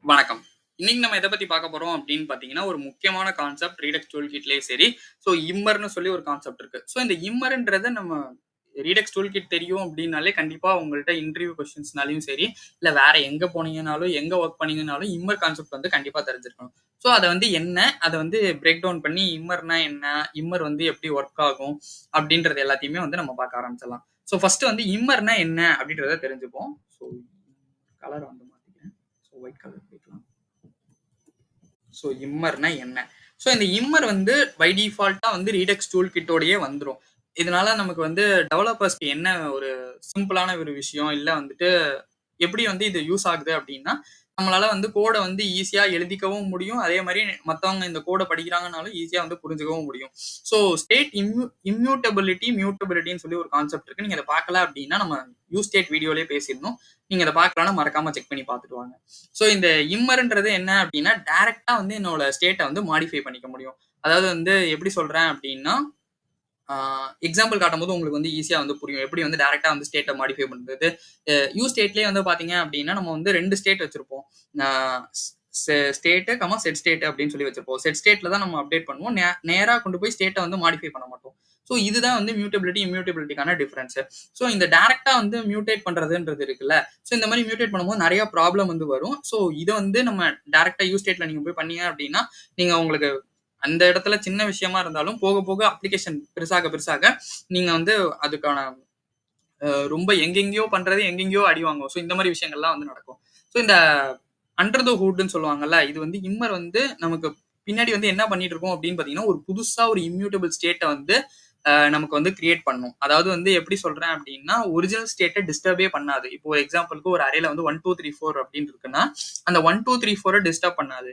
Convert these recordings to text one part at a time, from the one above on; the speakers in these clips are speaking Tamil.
வணக்கம். இன்னைக்கு நம்ம எத பத்தி பார்க்க போறோம் அப்படின்னு பார்த்தீங்கன்னா, ஒரு முக்கியமான கான்செப்ட் ரீடெக்ஸ் டூல் கிட்லயே சரி, ஸோ இம்மர்ன்னு சொல்லி ஒரு கான்செப்ட் இருக்கு. ஸோ இந்த இம்மர்ன்றத நம்ம ரீடெக்ஸ் டூல் கிட் தெரியும் அப்படின்னாலே, கண்டிப்பா உங்கள்ட்ட இன்டர்வியூ கொஸ்டின்ஸ்னாலயும் சரி, இல்ல வேற எங்க போனீங்கனாலும், எங்க வொர்க் பண்ணீங்கனாலும் இம்மர் கான்செப்ட் வந்து கண்டிப்பா தெரிஞ்சிருக்கணும். ஸோ அத வந்து என்ன? அத வந்து பிரேக் டவுன் பண்ணி இம்மர்னா என்ன? இம்மர் வந்து எப்படி வொர்க் ஆகும்? அப்படின்றது எல்லாத்தையுமே வந்து நம்ம பார்க்க ஆரம்பிச்சிடலாம். ஸோ ஃபர்ஸ்ட் வந்து இம்மர்னா என்ன? அப்படின்றத தெரிஞ்சுப்போம். ஸோ கலர் வந்து மாத்திக்கிறேன். ஸோ ஒயிட் கலர் போய்க்கலாம். ஸோ இம்மர்னா என்ன? ஸோ இந்த இம்மர் வந்து பை டிஃபால்ட்டா வந்து ரீடெக்ஸ் டூல் கிட்டோடயே வந்துரும். இதனால நமக்கு வந்து டெவலப்பர்ஸ்க்கு என்ன ஒரு சிம்பிளான ஒரு விஷயம், இல்ல வந்துட்டு எப்படி வந்து இது யூஸ் ஆகுது அப்படின்னா, நம்மளால வந்து கோட வந்து ஈஸியா எழுதிக்கவும் முடியும். அதே மாரி மத்தவங்க இந்த கோட படிக்கிறாங்கனாலும் ஈஸியா வந்து புரிஞ்சுக்கவும் முடியும். ஸோ ஸ்டேட் இம்யூட்டபிலிட்டி, மியூட்டபிலிட்டின்னு சொல்லி ஒரு கான்செப்ட் இருக்கு. நீங்க அத பார்க்கல அப்படின்னா, நம்ம யூஸ் ஸ்டேட் வீடியோலயே பேசியிருந்தோம். நீங்க அத பார்க்கலன்னா மறக்காம செக் பண்ணி பார்த்துட்டு வாங்க. ஸோ இந்த இம்மர்ன்றது என்ன அப்படின்னா, டைரக்ட்டா வந்து என்னோட ஸ்டேட்ட வந்து மாடிஃபை பண்ணிக்க முடியும். அதாவது வந்து எப்படி சொல்றேன் அப்படின்னா, எக்ஸாம்பிள் காட்டும்போது உங்களுக்கு வந்து ஈஸியா வந்து புரியும். எப்படி வந்து டைரக்ட்டா வந்து ஸ்டேட்ட மாடிஃபை பண்றது. யூ ஸ்டேட்லயே வந்து பார்த்தீங்க அப்படின்னா, நம்ம வந்து 2 ஸ்டேட் வச்சிருப்போம். அ ஸ்டேட்டு, செட் ஸ்டேட் அப்படின்னு சொல்லி வச்சிருப்போம். செட் ஸ்டேட்ல தான் நம்ம அப்டேட் பண்ணுவோம். நேரா கொண்டு போய் ஸ்டேட்ட வந்து மாடிஃபை பண்ண மாட்டோம். ஸோ இதுதான் வந்து மியூட்டபிலிட்டி, இம்யூட்டபிலிட்டிக்கான டிஃபரன்ஸ். ஸோ இந்த டைரக்ட்டா வந்து மியூட்டேட் பண்றதுன்றது இருக்குல்ல. ஸோ இந்த மாரி மியூட்டேட் பண்ணும்போது நெறைய ப்ராப்ளம் வந்து வரும். ஸோ இத வந்து நம்ம டைரக்ட்டா யூ ஸ்டேட்ல நீங்க போய் பண்ணீங்க அப்படின்னா, நீங்க உங்களுக்கு அந்த இடத்துல சின்ன விஷயமா இருந்தாலும் போக, போக அப்ளிகேஷன் பெருசாக, பெருசாக நீங்க வந்து அதுக்கான ரொம்ப எங்கெங்கேயோ பண்றது, எங்கெங்கேயோ அடி வாங்கும். ஸோ இந்த மாரி விஷயங்கள்லாம் வந்து நடக்கும். ஸோ இந்த அண்டர் த ஹூட்ன்னு சொல்லுவாங்கல்ல, இது வந்து இம்மர் வந்து நமக்கு பின்னாடி வந்து என்ன பண்ணிட்டு இருக்கோம் அப்படின்னு பார்த்தீங்கன்னா, ஒரு புதுசா ஒரு இம்யூட்டபிள் ஸ்டேட்ட வந்து நமக்கு வந்து கிரியேட் பண்ணும். அதாவது வந்து எப்படி சொல்றேன் அப்படின்னா, ஒரிஜினல் ஸ்டேட்ட டிஸ்டர்பே பண்ணாது. இப்போ ஒரு எக்ஸாம்பிள்க்கு ஒரு அரேல வந்து 1, 2, 3, 4 அப்படின்னு இருக்குன்னா, அந்த 1, 2, 3, 4 டிஸ்டர்ப் பண்ணாது.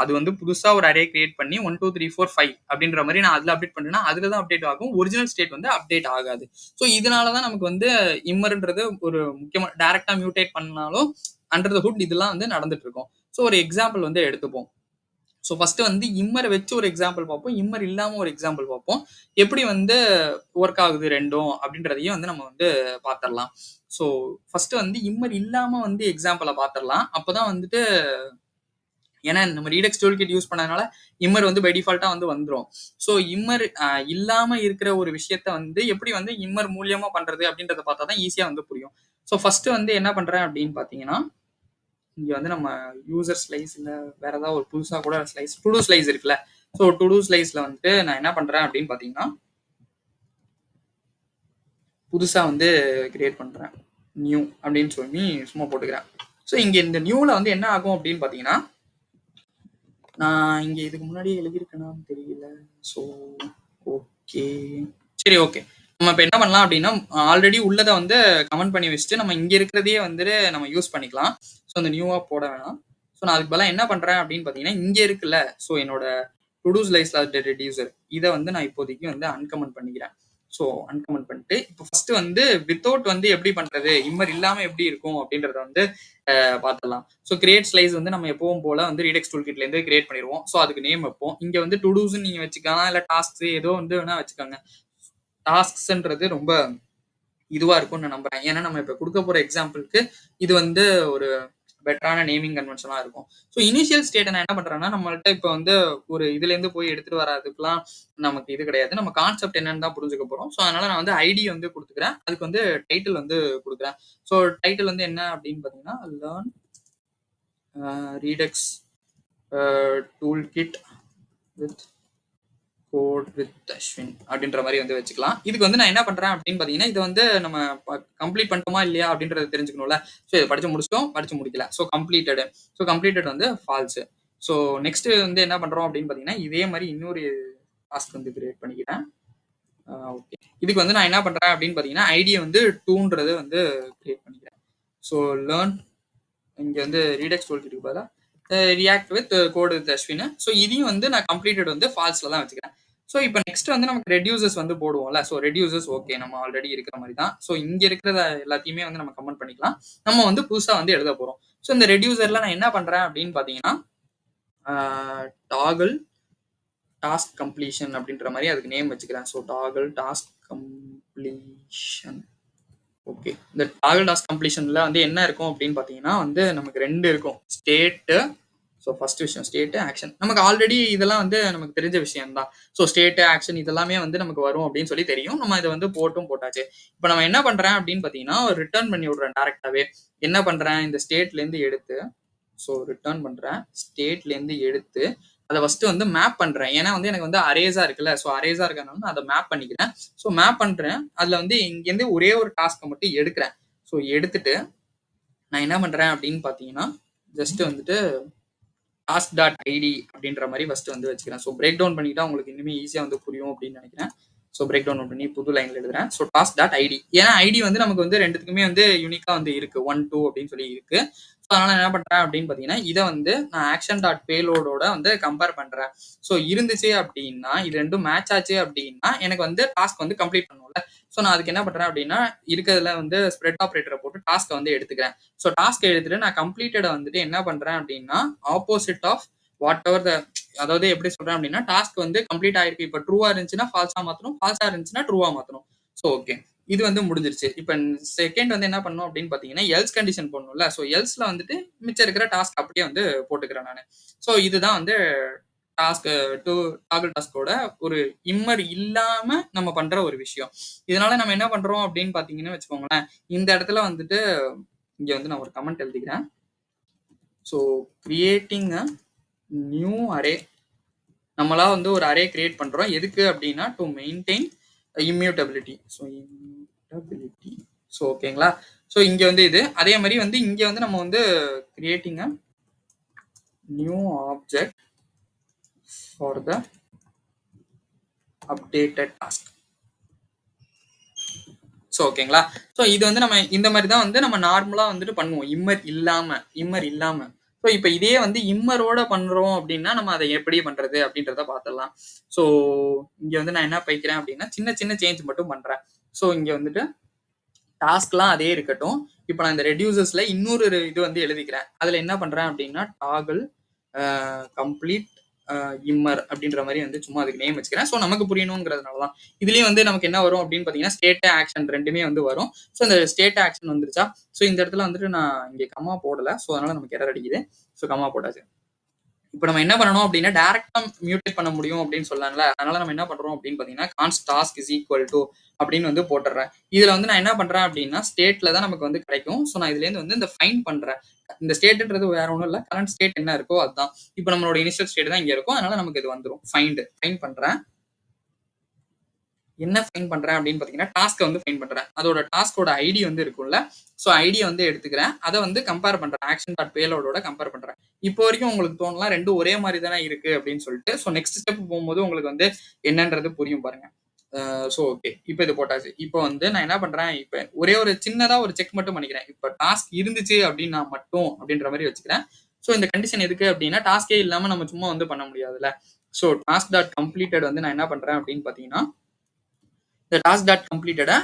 அது வந்து புதுசா ஒரு அரே கிரியேட் பண்ணி 1, 2, 3, 4, 5 அப்படின்ற மாரி நான் அதுல அப்டேட் பண்றேன்னா, அதுல தான் அப்டேட் ஆகும். ஒரிஜினல் ஸ்டேட் வந்து அப்டேட் ஆகாது. ஸோ இதனால தான் நமக்கு வந்து இம்மர்ன்றது ஒரு முக்கியமா டைரக்ட்டா மியூட்டேட் பண்ணாலும், அண்டர் த ஹுட் இதெல்லாம் வந்து நடந்துட்டு இருக்கும். ஸோ ஒரு எக்ஸாம்பிள் வந்து எடுத்துப்போம். ஸோ ஃபர்ஸ்ட் வந்து இம்மர வச்சு ஒரு எக்ஸாம்பிள் பார்ப்போம். இம்மர் இல்லாம ஒரு எக்ஸாம்பிள் பார்ப்போம். எப்படி வந்து வொர்க் ஆகுது 2ம் அப்படின்றதையும் வந்து நம்ம வந்து பார்த்துரலாம். ஸோ ஃபர்ஸ்ட் வந்து இம்மர் இல்லாம வந்து எக்ஸாம்பிள பார்த்துரலாம். அப்பதான் வந்துட்டு ஏன்னா நம்ம ரீடெக்ஸ் டூல் கிட் யூஸ் பண்ணதுனால இம்மர் வந்து பை டிஃபால்ட்டா வந்து வந்துரும். ஸோ இம்மர் இல்லாம இருக்கிற ஒரு விஷயத்த வந்து எப்படி வந்து இம்மர் மூலியமா பண்றது அப்படின்றத பார்த்தா தான் ஈஸியா வந்து புரியும். ஸோ ஃபர்ஸ்ட் வந்து என்ன பண்றேன் அப்படின்னு பார்த்தீங்கன்னா, இங்க வந்து நம்ம யூசர் ஸ்லைஸ் இல்ல வேற ஏதாவது ஒரு புதுசா கூட ஸ்லைஸ் டு டூ ஸ்லைஸ் இருக்குல்ல. ஸோ டு டூ ஸ்லைஸ்ல வந்துட்டு நான் என்ன பண்றேன் அப்படின்னு பார்த்தீங்கன்னா, புதுசா வந்து கிரியேட் பண்றேன். நியூ அப்படின்னு சொல்லி சும்மா போட்டுக்கிறேன். ஸோ இங்க இந்த நியூல வந்து என்ன ஆகும் அப்படின்னு பார்த்தீங்கன்னா, நான் இங்க இதுக்கு முன்னாடி எழுதியிருக்கேனான்னு தெரியல. So okay. சரி ஓகே. நம்ம இப்ப என்ன பண்ணலாம் அப்படின்னா, ஆல்ரெடி உள்ளத வந்து கமெண்ட் பண்ணி வச்சுட்டு, நம்ம இங்க இருக்கிறதையே வந்துட்டு நம்ம யூஸ் பண்ணிக்கலாம். ஸோ அந்த நியூவா போட வேணாம். ஸோ நான் அதுக்கு பதிலா என்ன பண்றேன் அப்படின்னு பார்த்தீங்கன்னா, இங்க இருக்குல்ல, ஸோ என்னோட டு டூ லிஸ்ட்ல ரெட்யூசர் இத வந்து நான் இப்போதைக்கு வந்து அன்கமெண்ட் பண்ணிக்கிறேன். ஸோ அன்கமெண்ட் பண்ணிட்டு, இப்போ ஃபர்ஸ்ட் வந்து வித்தவுட் வந்து எப்படி பண்றது? இம்மர் இல்லாம எப்படி இருக்கும்? அப்படின்றத வந்து பார்த்துடலாம். ஸோ கிரியேட் ஸ்லைஸ் வந்து நம்ம எப்பவும் போல வந்து ரீடெக்ஸ் டூல் கிட்ல இருந்து கிரியேட் பண்ணிருவோம். ஸோ அதுக்கு நேம் வைப்போம். இங்க வந்து டு டூஸ்ன்னு நீங்க வச்சுக்கலாம். இல்ல டாஸ்க்ஸ் ஏதோ வந்து வேணா வச்சுக்கோங்க. டாஸ்க்ஸ்ன்றது ரொம்ப இதுவா இருக்கும்னு நான் நம்புறேன். ஏன்னா நம்ம இப்ப குடுக்க போற எக்ஸாம்பிள்க்கு இது வந்து ஒரு பெட்டரான நேமிங் கன்வென்ஷனா இருக்கும். ஸோ இனிஷியல் ஸ்டேட்ட நான் என்ன பண்றேன்னா, நம்மள்ட்ட இப்ப வந்து ஒரு இதுலேருந்து போய் எடுத்துட்டு வரதுக்குலாம் நமக்கு இது கிடையாது. நம்ம கான்செப்ட் என்னன்னு தான் புரிஞ்சுக்க போறோம். ஸோ அதனால நான் வந்து ஐடி வந்து குடுத்துக்கிறேன். அதுக்கு வந்து டைட்டில் வந்து குடுக்குறேன். ஸோ டைட்டில் வந்து என்ன அப்படின்னு பார்த்தீங்கன்னா, learn Redux toolkit with code with Ashwin அப்படின்ற மாதிரி வந்து வச்சுக்கலாம். இதுக்கு வந்து நான் என்ன பண்றேன் அப்படின்னு பாத்தீங்கன்னா, இது வந்து நம்ம கம்ப்ளீட் பண்ணிட்டோமா இல்லையா அப்படின்றத தெரிஞ்சுக்கணும்ல. ஸோ இதை படிச்சு முடிச்சிட்டோம், படிச்சு முடிக்கல. So completed. ஸோ கம்ப்ளீட்டட் வந்து ஃபால்ஸ். ஸோ நெக்ஸ்ட் வந்து என்ன பண்றோம் அப்படின்னு பாத்தீங்கன்னா, இதே மாதிரி இன்னொரு டாஸ்க் வந்து கிரியேட் பண்ணிக்கிறேன். ஓகே. இதுக்கு வந்து நான் என்ன பண்றேன் அப்படின்னு பாத்தீங்கன்னா, ஐடியை வந்து டூன்றதை வந்து கிரியேட் பண்ணிக்கிறேன். ஸோ லேர்ன் இங்க வந்து ரீடெக்ஸ் டூல் கிட்டுக்கு பதிலா React with code with Ashwin. So இதையும் வந்து நான் கம்ப்ளீட்டட் வந்து ஃபால்ஸ்ல தான் வச்சுக்கிறேன். ஸோ இப்போ நெக்ஸ்ட் வந்து நமக்கு ரெடியூசர்ஸ் வந்து போடுவோம்ல. ஸோ ரெடியூசர்ஸ் ஓகே நம்ம ஆல்ரெடி இருக்கிற மாதிரி தான். ஸோ இங்க இருக்கிறத எல்லாத்தையுமே வந்து நம்ம கமெண்ட் பண்ணிக்கலாம். நம்ம வந்து புதுசா வந்து எழுத போறோம். ஸோ இந்த ரெடியூசர்ல நான் என்ன பண்றேன் அப்படின்னு பாத்தீங்கன்னா, டாகிள் டாஸ்க் கம்ப்ளீஷன் அப்படின்ற மாதிரி அதுக்கு நேம் வச்சுக்கிறேன். So toggle task completion okay. இந்த டாகல் டாஸ்க் கம்ப்ளீஷன்ல வந்து என்ன இருக்கும் அப்படின்னு பார்த்தீங்கன்னா வந்து நமக்கு 2 இருக்கும். ஸ்டேட்டு ஸோ ஃபர்ஸ்ட் விஷயம் ஸ்டேட்டு, ஆக்ஷன். நமக்கு ஆல்ரெடி இதெல்லாம் வந்து நமக்கு தெரிஞ்ச விஷயம் தான். ஸோ ஸ்டேட்டு, ஆக்ஷன் இதெல்லாமே வந்து நமக்கு வரும் அப்படின்னு சொல்லி தெரியும். நம்ம இத வந்து போட்டாச்சு. இப்ப நம்ம என்ன பண்றேன் அப்படின்னு பார்த்தீங்கன்னா, ரிட்டர்ன் பண்ணி விடுறேன் டைரக்ட்டாவே. என்ன பண்றேன் இந்த ஸ்டேட்லேருந்து எடுத்து ஸோ ரிட்டர்ன் பண்றேன். ஸ்டேட்லேருந்து எடுத்து அத ஃபர்ஸ்ட்டு வந்து மேப் பண்றேன். ஏன்னா வந்து எனக்கு வந்து அரேஸா இருக்குல்ல. ஸோ அரேஸா இருக்கனால நான் அத மேப் பண்ணிக்கிறேன். ஸோ மேப் பண்றேன். அதுல வந்து இங்கேருந்து ஒரே ஒரு டாஸ்க்க மட்டும் எடுக்கிறேன். ஸோ எடுத்துட்டு நான் என்ன பண்றேன் அப்படின்னு பார்த்தீங்கன்னா, ஜஸ்ட் வந்துட்டு டாஸ்க் டாட் ஐடி அப்படின்ற மாரி ஃபர்ஸ்ட் வந்து வச்சுக்கிறேன். ஸோ பிரேக் டவுன் பண்ணிட்டா உங்களுக்கு இன்னுமே ஈஸியா வந்து புரியும் அப்படின்னு நினைக்கிறேன். ஸோ பிரேக் டவுன் பண்ணி புது லைன்ல எழுதுறேன். So task dot ID. ஏன்னா ஐடி வந்து நமக்கு வந்து 2த்துக்குமே வந்து யூனிக்கா வந்து இருக்கு. 1, 2 அப்படின்னு சொல்லி இருக்கு. ஸோ அதனால என்ன பண்றேன் அப்படின்னு பார்த்தீங்கன்னா, இத வந்து நான் ஆக்ஷன் டாட் பேலோடோட வந்து கம்பேர் பண்றேன். ஸோ இருந்துச்சு அப்படின்னா, இது 2ம் மேட்ச் ஆச்சு அப்படின்னா, எனக்கு வந்து டாஸ்க் வந்து கம்ப்ளீட் பண்ணணும்ல. ஸோ நான் அதுக்கு என்ன பண்றேன் அப்படின்னா, இருக்கிறதுல வந்து ஸ்ப்ரெட் ஆப்பரேட்டர போட்டு டாஸ்க்க வந்து எடுத்துக்கிறேன். ஸோ டாஸ்க் எடுத்துட்டு நான் கம்ப்ளீட்டட வந்துட்டு என்ன பண்றேன் அப்படின்னா, ஆப்போசிட் ஆஃப் வாட் எவர் த அதாவது எப்படி சொல்றேன் அப்படின்னா, டாஸ்க் வந்து கம்ப்ளீட் ஆயிருக்கு. இப்ப ட்ரூவா இருந்துச்சுன்னா ஃபால்ஸா மாத்தணும். ஃபால்ஸா இருந்துச்சுன்னா ட்ரூவா மாத்தணும். So okay. இது வந்து முடிஞ்சிருச்சு. இப்ப செகண்ட் வந்து என்ன பண்ணணும் அப்படின்னு பார்த்தீங்கன்னா, எல்ஸ் கண்டிஷன் போடணும்ல. ஸோ எல்ஸ்ல வந்துட்டு மிச்சம் இருக்கிற டாஸ்க் அப்படியே வந்து போட்டுக்கிறேன் நானு. ஸோ இதுதான் வந்து டாஸ்க் டூ டாகல் டாஸ்க்கோட ஒரு இம்மர் இல்லாம நம்ம பண்ற ஒரு விஷயம். இதனால நம்ம என்ன பண்றோம் அப்படின்னு பார்த்தீங்கன்னு வச்சுக்கோங்களேன், இந்த இடத்துல வந்துட்டு இங்க வந்து நான் ஒரு கமெண்ட் எழுதிக்கிறேன். So creating a new array நம்மளா வந்து ஒரு அரே கிரியேட் பண்றோம். எதுக்கு அப்படின்னா to maintain immutability. So immutability. So ஓகேங்களா. ஸோ இங்க வந்து இது அதே மாதிரி வந்து இங்க வந்து நம்ம வந்து creating a new object for the updated task. So ஓகேங்களா. ஸோ இது வந்து நம்ம இந்த மாதிரி தான் வந்து நம்ம நார்மலா வந்துட்டு பண்ணுவோம். இம்மர் இல்லாம. ஸோ இப்போ இதே வந்து இம்மரோட பண்றோம் அப்படின்னா நம்ம அதை எப்படி பண்றது அப்படின்றத பார்த்துடலாம். ஸோ இங்க வந்து நான் என்ன பைக்கிறேன் அப்படின்னா சின்ன சின்ன சேஞ்ச் மட்டும் பண்றேன். ஸோ இங்க வந்துட்டு டாஸ்க்லாம் அதே இருக்கட்டும். இப்போ நான் இந்த ரெடியூசர்ஸ்ல இன்னொரு இது வந்து எழுதிக்கிறேன். அதுல என்ன பண்றேன் அப்படின்னா டாகல் கம்ப்ளீட் இம்மர் அப்படின்ற மாதிரி வந்து சும்மா அதுக்கு நேம் வச்சுக்கிறேன். ஸோ நமக்கு புரியணுங்கிறதுனால தான். இதுலயும் வந்து நமக்கு என்ன வரும் அப்படின்னு பார்த்தீங்கன்னா ஸ்டேட் ஆக்ஷன் 2மே வந்து வரும். ஸோ இந்த ஸ்டேட் ஆக்ஷன் வந்துருச்சா. ஸோ இந்த இடத்துல வந்துட்டு நான் இங்கே கம்மா போடல. ஸோ அதனால நமக்கு எரர் அடிக்குது. ஸோ கம்மா போட்டாச்சு. இப்போ நம்ம என்ன பண்ணணும் அப்படின்னா டேரக்டா மியூட்டேட் பண்ண முடியும் அப்படின்னு சொல்லலாம்ல. அதனால நம்ம என்ன பண்றோம் அப்படின்னு பார்த்தீங்கன்னா கான்ஸ்ட் டாஸ்க் இஸ் ஈக்குவல் டு அப்படின்னு வந்து போட்டுறேன். இதுல வந்து நான் என்ன பண்றேன் அப்படின்னா ஸ்டேட்ல தான் நமக்கு வந்து கிடைக்கும். ஸோ நான் இதுல இருந்து வந்து இந்த ஃபைண்ட் பண்றேன். இந்த ஸ்டேட்ன்றது வேற ஒன்றும் இல்லை. கரண்ட் ஸ்டேட் என்ன இருக்கோ அதுதான். இப்போ நம்மளோட இனிஷியல் ஸ்டேட் தான் இங்க இருக்கும். அதனால நமக்கு இது வந்துடும். ஃபைண்ட் பண்றேன். என்ன ஃபைண்ட் பண்றேன் அப்படின்னு பார்த்தீங்கன்னா டாஸ்க்கை வந்து ஃபைண்ட் பண்றேன். அதோட டாஸ்கோட ஐடி வந்து இருக்கும்ல. ஸோ ஐடியை வந்து எடுத்துக்கிறேன். அதை வந்து கம்பேர் பண்றேன். ஆக்ஷன் டாட் பேலோடோட கம்பேர் பண்றேன். இப்போ வரைக்கும் உங்களுக்கு தோணலாம் 2 ஒரே மாதிரி தானே இருக்கு அப்படின்னு சொல்லிட்டு. ஸோ நெக்ஸ்ட் ஸ்டெப் போகும்போது உங்களுக்கு வந்து என்னன்றது புரியும் பாருங்க. So okay. இப்போ இது போட்டாச்சு. இப்போ வந்து நான் என்ன பண்றேன், இப்போ ஒரே ஒரு சின்னதா ஒரு செக் மட்டும் பண்ணிக்கிறேன். இப்போ டாஸ்க் இருந்துச்சு அப்படின்னா மட்டும் அப்படின்ற மாதிரி வச்சுக்கிறேன். ஸோ இந்த கண்டிஷன் எதுக்கு அப்படின்னா டாஸ்கே இல்லாம நம்ம சும்மா வந்து பண்ண முடியாதுல்ல. ஸோ டாஸ்க் டாட் கம்ப்ளீட்டட் வந்து நான் என்ன பண்றேன் அப்படின்னு பார்த்தீங்கன்னா இந்த டாஸ்க் டாட் கம்ப்ளீட்டட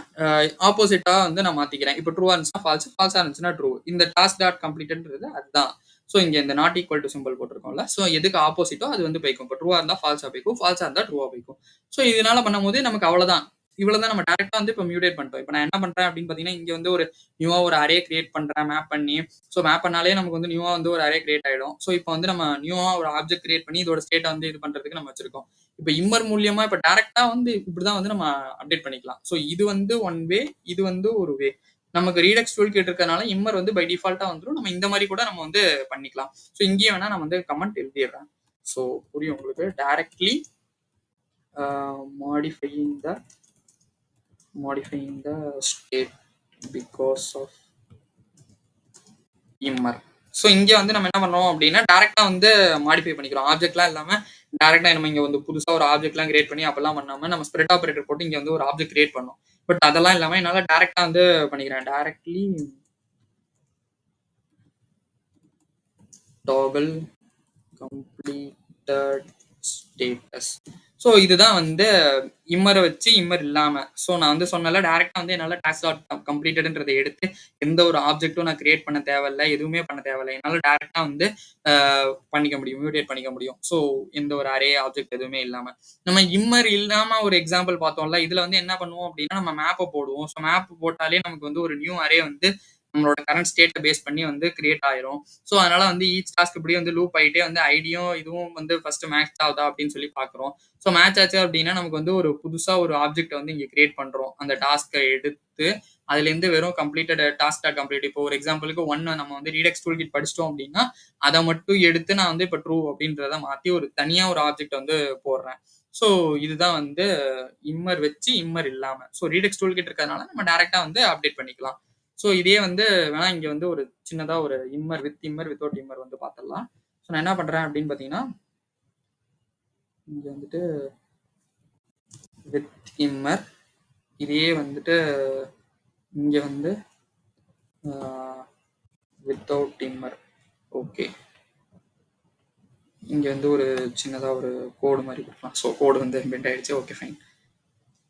ஆப்போசிட்டா வந்து நான் மாத்திக்கிறேன். இப்போ ட்ரூவா இருந்துச்சுன்னா ஃபால்ஸ், ஃபால்ஸா இருந்துச்சுன்னா ட்ரூ. இந்த டாஸ்க் டாட் கம்ப்ளீட்டட்ன்றது அதுதான். ஸோ இங்க இந்த நாட் ஈக்குவல் டு சிம்பிள் போட்டிருக்கோம்ல. ஸோ எதுக்கு ஆப்போசிட்டோ அது வந்து போய்க்கும். இப்போ ட்ரூவா இருந்தா ஃபால்ஸா போய்க்கும், ஃபால்ஸா இருந்தா ட்ரூவா போய்க்கும். ஸோ இதனால பண்ணும்போது நமக்கு அவ்வளவுதான். இவ்வளவுதான் நம்ம டைரக்டா வந்து இப்போ மியூட்டேட் பண்ணிட்டோம். இப்போ நான் என்ன பண்றேன் அப்படின்னு பார்த்தீங்கன்னா இங்க வந்து ஒரு நியூவா ஒரு அரே கிரியேட் பண்றேன் மேப் பண்ணி. ஸோ மேப் பண்ணாலே நமக்கு வந்து நியூவா வந்து ஒரு அரே கிரியேட் ஆயிடும். ஸோ இப்போ வந்து நம்ம நியூவா ஒரு ஆப்ஜெக்ட் கிரியேட் பண்ணி இதோட ஸ்டேட்டை வந்து இது பண்றதுக்கு நம்ம வச்சிருக்கோம். இப்போ இம்மர் மூலியமா இப்போ டைரக்டா வந்து இப்படிதான் வந்து நம்ம அப்டேட் பண்ணிக்கலாம். ஸோ இது வந்து ஒன் வே, இது வந்து ஒரு வே. நமக்கு ரீடக்ஸ் டூல் கிட் இருக்கறனால இம்மர் வந்து பை டிஃபால்ட்டா வந்துடும். நம்ம இந்த மாதிரி கூட நம்ம வந்து பண்ணிக்கலாம். ஸோ இங்கேயும் வேணா நான் வந்து கமெண்ட் எழுதிடுறேன். ஸோ புரியும் உங்களுக்கு. Directly modifying the state because of Immer. So இங்க வந்து நம்ம என்ன பண்றோம் அப்படின்னா டைரக்டா வந்து மாடிஃபை பண்ணிக்கிறோம். ஆப்ஜெக்ட்லாம் இல்லாம டைரக்டா நம்ம இங்க வந்து புதுசா ஒரு ஆப்ஜெக்ட்லாம் கிரியேட் பண்ணி அப்பெல்லாம் பண்ணாம நம்ம ஸ்ப்ரெட் ஆப்பரேட்டர் போட்டு இங்க வந்து ஒரு ஆப்ஜெக்ட் கிரியேட் பண்ணோம். பட் அதெல்லாம் இல்லாம என்னால டைரக்டா வந்து பண்ணிக்கிறேன். Directly toggle completed status. So இதுதான் வந்து இம்மரை வச்சு இம்மர் இல்லாம. ஸோ நான் வந்து சொன்னேன்ல, டைரக்ட்டா வந்து என்னால டாஸ்க் டாட் கம்ப்ளீட்டட்ன்றத எடுத்து எந்த ஒரு ஆப்ஜெக்ட்டும் நான் கிரியேட் பண்ண தேவையில்ல. எதுவுமே பண்ண தேவையில்ல. என்னால டைரக்ட்டா வந்து பண்ணிக்க முடியும். மியூட்டேட் பண்ணிக்க முடியும். ஸோ எந்த ஒரு அரே ஆப்ஜெக்ட் எதுவுமே இல்லாம. நம்ம இம்மர் இல்லாம ஒரு எக்ஸாம்பிள் பார்த்தோம்ல. இதுல வந்து என்ன பண்ணுவோம் அப்டின்னா, நம்ம மேப்ப போடுவோம். ஸோ மேப் போட்டாலே நமக்கு வந்து ஒரு நியூ அரே வந்து நம்மளோட கரண்ட் ஸ்டேட்ட பேஸ் பண்ணி வந்து கிரியேட் ஆயிரும். ஸோ அதனால வந்து ஈச் டாஸ்க் இப்படியே வந்து லூப் ஆயிட்டே வந்து ஐடியும் இதுவும் வந்து ஃபர்ஸ்ட் மேட்ச் ஆகுதா அப்படின்னு சொல்லி பார்க்குறோம். ஸோ மேட்ச் ஆச்சு அப்படின்னா நமக்கு வந்து ஒரு புதுசா ஒரு ஆப்ஜெக்ட் வந்து இங்க கிரியேட் பண்றோம். அந்த டாஸ்க்கை எடுத்து அதுலேருந்து வெறும் கம்ப்ளீட்டட் டாஸ்க் டாட் கம்ப்ளீட். இப்போ ஒரு எக்ஸாம்பிளுக்கு நம்ம வந்து ரீடெக்ஸ் டூல் கிட் படிச்சிட்டோம் அப்படின்னா அதை மட்டும் எடுத்து நான் வந்து இப்போ ட்ரூ அப்படின்றத மாற்றி ஒரு தனியா ஒரு ஆப்ஜெக்ட் வந்து போடுறேன். ஸோ இதுதான் வந்து இம்மர் வச்சு இம்மர் இல்லாம. ஸோ ரீடெக்ஸ் டூல் கிட் இருக்கிறதுனால நம்ம டைரக்டா வந்து அப்டேட் பண்ணிக்கலாம். ஸோ இதே வந்து வேணா இங்க வந்து ஒரு சின்னதா ஒரு இம்மர் வித்தவுட் இம்மர் வந்து பார்த்துடலாம். ஸோ நான் என்ன பண்றேன் அப்படின்னு பார்த்தீங்கன்னா, இங்க வந்துட்டு வித் இம்மர், இதே வந்துட்டு இங்க வந்து வித்தவுட் இம்மர். ஓகே, இங்க வந்து ஒரு சின்னதா ஒரு கோடு மாதிரி கொடுக்கலாம். ஸோ கோடு வந்து பெண்ட் ஆயிடுச்சு. Okay fine.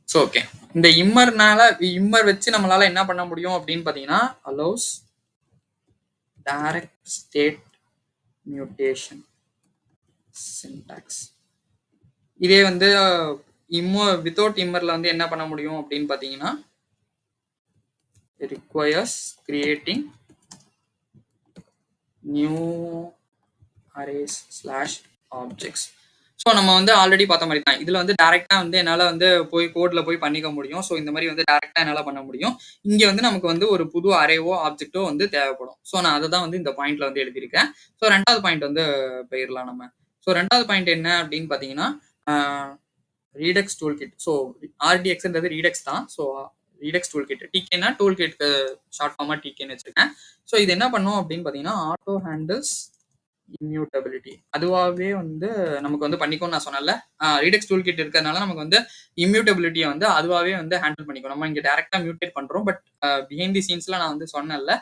ஸோ ஓகே, இந்த இம்மர் வச்சு நம்மளால என்ன பண்ண முடியும் அப்படின்னு பார்த்தீங்கன்னா, allows direct state mutation syntax. இதே வந்து வித்தவுட் இம்மர்ல வந்து என்ன பண்ண முடியும் அப்படின்னு பார்த்தீங்கன்னா, requires creating new arrays / objects. So நம்ம வந்து ஆல்ரெடி பார்த்த மாதிரி தான். இதுல வந்து டைரக்டா வந்து என்னால வந்து போய் கோட்ல போய் பண்ணிக்க முடியும். ஸோ இந்த மாதிரி வந்து டைரக்டா என்னால பண்ண முடியும். இங்க வந்து நமக்கு வந்து ஒரு புது அரேவோ ஆப்ஜெக்டோ வந்து தேவைப்படும். ஸோ நான் அதை தான் வந்து இந்த பாயிண்ட்ல வந்து எழுதியிருக்கேன். ஸோ 2வது பாயிண்ட் வந்து போயிடலாம் நம்ம. ஸோ 2வது பாயிண்ட் என்ன அப்படின்னு பார்த்தீங்கன்னா, ரீடெக்ஸ் டூல் கிட். ஸோ RDXன்றது ரீடெக்ஸ் தான். ஸோ ரீடெக்ஸ் டூல் கிட், டிகேனா டூல் கிட்க்கு ஷார்ட் ஃபார்மா டிகேன்னு வச்சிருக்கேன். ஸோ இது என்ன பண்ணும் அப்படின்னு பார்த்தீங்கன்னா, ஆட்டோ ஹேண்டில்ஸ் இம்யூட்டபிலிட்டி. அதுவாகவே வந்து நமக்கு வந்து பண்ணிக்கும்னு நான் சொன்னேன்ல, ரீடெக்ஸ் டூல் கிட் இருக்கிறதுனால நமக்கு வந்து இம்யூட்டபிலிட்டியை வந்து அதுவாகவே வந்து ஹேண்டில் பண்ணிக்கும். நம்ம இங்கே டைரக்டா மியூட்டேட் பண்றோம், பட் பிஹைண்ட் தி சீன்ஸ்ல நான் வந்து சொன்னேன்ல,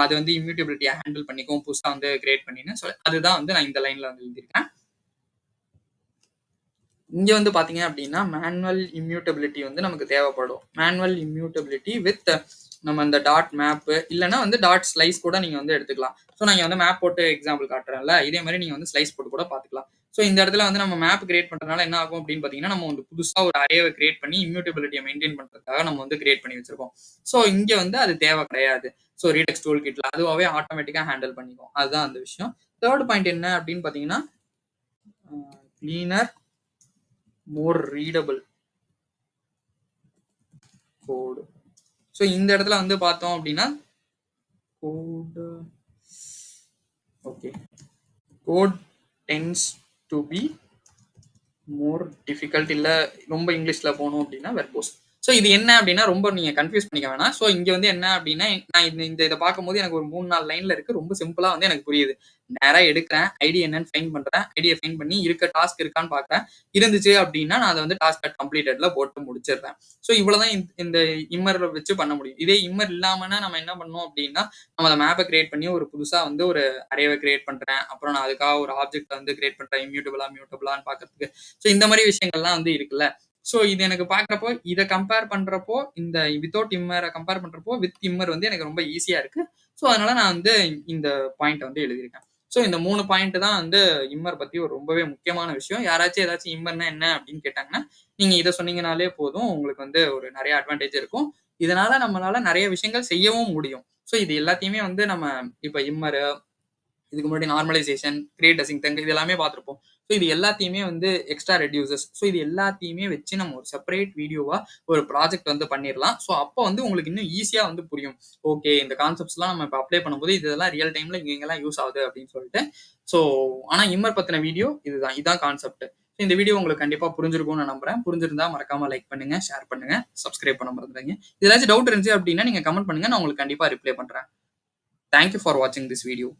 அது வந்து இம்யூட்டபிலிட்டியை ஹேண்டில் பண்ணிக்கும் புதுசாக வந்து கிரியேட் பண்ணின்னு. ஸோ அதுதான் வந்து நான் இந்த லைன்ல வந்து எழுதியிருக்கேன். இங்க வந்து பாத்தீங்க அப்படின்னா, மேனுவல் இம்யூட்டபிலிட்டி வந்து நமக்கு தேவைப்படும். மேனுவல் இம்யூட்டபிலிட்டி வித் நம்ம இந்த டாட் மேப் இல்லைன்னா வந்து டாட் ஸ்லைஸ் கூட நீங்க வந்து எடுத்துக்கலாம். ஸோ நான் வந்து மேப் போட்டு எக்ஸாம்பிள் காட்டுறேன்ல, இதே மாதிரி நீங்க வந்து ஸ்லைஸ் போட்டு கூட பார்த்துக்கலாம். ஸோ இந்த இடத்துல வந்து நம்ம மேப் கிரியேட் பண்றதுனால என்ன ஆகும் அப்படின்னு பார்த்தீங்கன்னா, நம்ம வந்து புதுசா ஒரு அரேவை கிரியேட் பண்ணி இம்யூட்டபிலிட்டியை மெயின்டைன் பண்றதுக்காக நம்ம வந்து கிரியேட் பண்ணி வச்சிருக்கோம். ஸோ இங்க வந்து அது தேவை கிடையாது. ஸோ ரீடெக்ஸ் டூல் கிட்ல அதுவாகவே ஆட்டோமேட்டிக்கா ஹேண்டில் பண்ணிக்கும். அதுதான் அந்த விஷயம். 3rd பாயிண்ட் என்ன அப்படின்னு பார்த்தீங்கன்னா, cleaner more readable code. So இந்த இடத்துல வந்து பார்த்தோம் அப்படின்னா, code okay, code tends to be more difficult. இல்ல ரொம்ப இங்கிலீஷ்ல போகணும் அப்படின்னா verbose. ஸோ இது என்ன அப்படின்னா, ரொம்ப நீங்க கன்ஃபியூஸ் பண்ணிக்க வேணாம். ஸோ இங்க வந்து என்ன அப்படின்னா, நான் இதை பார்க்கும்போது எனக்கு ஒரு 3-4 லைன்ல இருக்கு. ரொம்ப சிம்பிளா வந்து எனக்கு புரியுது. நேரா எடுக்கிறேன், ஐடி என்னன்னு ஃபைண்ட் பண்றேன், ஐடியை ஃபைண்ட் பண்ணி இருக்க டாஸ்க் இருக்கான்னு பார்க்குறேன். இருந்துச்சு அப்படின்னா நான் அதை வந்து டாஸ்க் டாட் கம்ப்ளீட்டட்ல போட்டு முடிச்சிடுறேன். ஸோ இவ்வளவுதான் இந்த இம்மர் வச்சு பண்ண முடியும். இதே இம்மர் இல்லாமனா நம்ம என்ன பண்ணோம் அப்படின்னா, நம்ம அந்த மேப்பை கிரியேட் பண்ணி ஒரு புதுசா வந்து ஒரு அரேவை கிரியேட் பண்றேன், அப்புறம் நான் அதுக்காக ஒரு ஆப்ஜெக்ட் வந்து கிரியேட் பண்றேன், மியூட்டபிளான்னு பார்க்கறதுக்கு. ஸோ இந்த மாதிரி விஷயங்கள்லாம் வந்து இருக்குல்ல. ஸோ இது எனக்கு பார்க்குறப்போ, இதை கம்பேர் பண்றப்போ, இந்த வித்தவுட் இம்மரை கம்பேர் பண்றப்போ வித் இம்மர் வந்து எனக்கு ரொம்ப ஈஸியா இருக்கு. ஸோ அதனால நான் வந்து இந்த பாயிண்ட் வந்து எழுதியிருக்கேன். ஸோ இந்த 3 பாயிண்ட் தான் வந்து இம்மர் பத்தி ஒரு ரொம்பவே முக்கியமான விஷயம். யாராச்சும் ஏதாச்சும் இம்மர்னா என்ன அப்படின்னு கேட்டாங்கன்னா, நீங்க இதை சொன்னீங்கனாலே போதும், உங்களுக்கு வந்து ஒரு நிறைய அட்வான்டேஜ் இருக்கும். இதனால நம்மளால நிறைய விஷயங்கள் செய்யவும் முடியும். ஸோ இது எல்லாத்தையுமே வந்து நம்ம இப்ப இம்மர், இதுக்கு முன்னாடி நார்மலைசேஷன், கிரியேட் அசிங்க் இது எல்லாமே பார்த்துருப்போம். ஸோ இது எல்லாத்தையுமே வந்து எக்ஸ்ட்ரா ரெடியூசர்ஸ். ஸோ இது எல்லாத்தையுமே வச்சு நம்ம ஒரு செப்பரேட் வீடியோவா ஒரு ப்ராஜெக்ட் வந்து பண்ணிடலாம். ஸோ அப்போ வந்து உங்களுக்கு இன்னும் ஈஸியா வந்து புரியும். ஓகே, இந்த கான்செப்ட்ஸ்லாம் நம்ம இப்போ அப்ளை பண்ணும்போது இதெல்லாம் ரியல் டைம்ல இங்கெல்லாம் யூஸ் ஆகுது அப்படின்னு சொல்லிட்டு. ஸோ ஆனா இம்மர் பத்தின வீடியோ இதுதான் கான்செப்ட். இந்த வீடியோ உங்களுக்கு கண்டிப்பா புரிஞ்சிருக்கும்னு நான் நம்புறேன். புரிஞ்சிருந்தா மறக்காம லைக் பண்ணுங்க, ஷேர் பண்ணுங்க, சப்ஸ்கிரைப் பண்ண மறந்துடுங்க. ஏதாச்சும் டவுட் இருந்துச்சு அப்படின்னா நீங்க கமெண்ட் பண்ணுங்க, நான் உங்களுக்கு கண்டிப்பா ரிப்ளை பண்றேன். தேங்க்யூ ஃபார் வாட்சிங் திஸ் வீடியோ.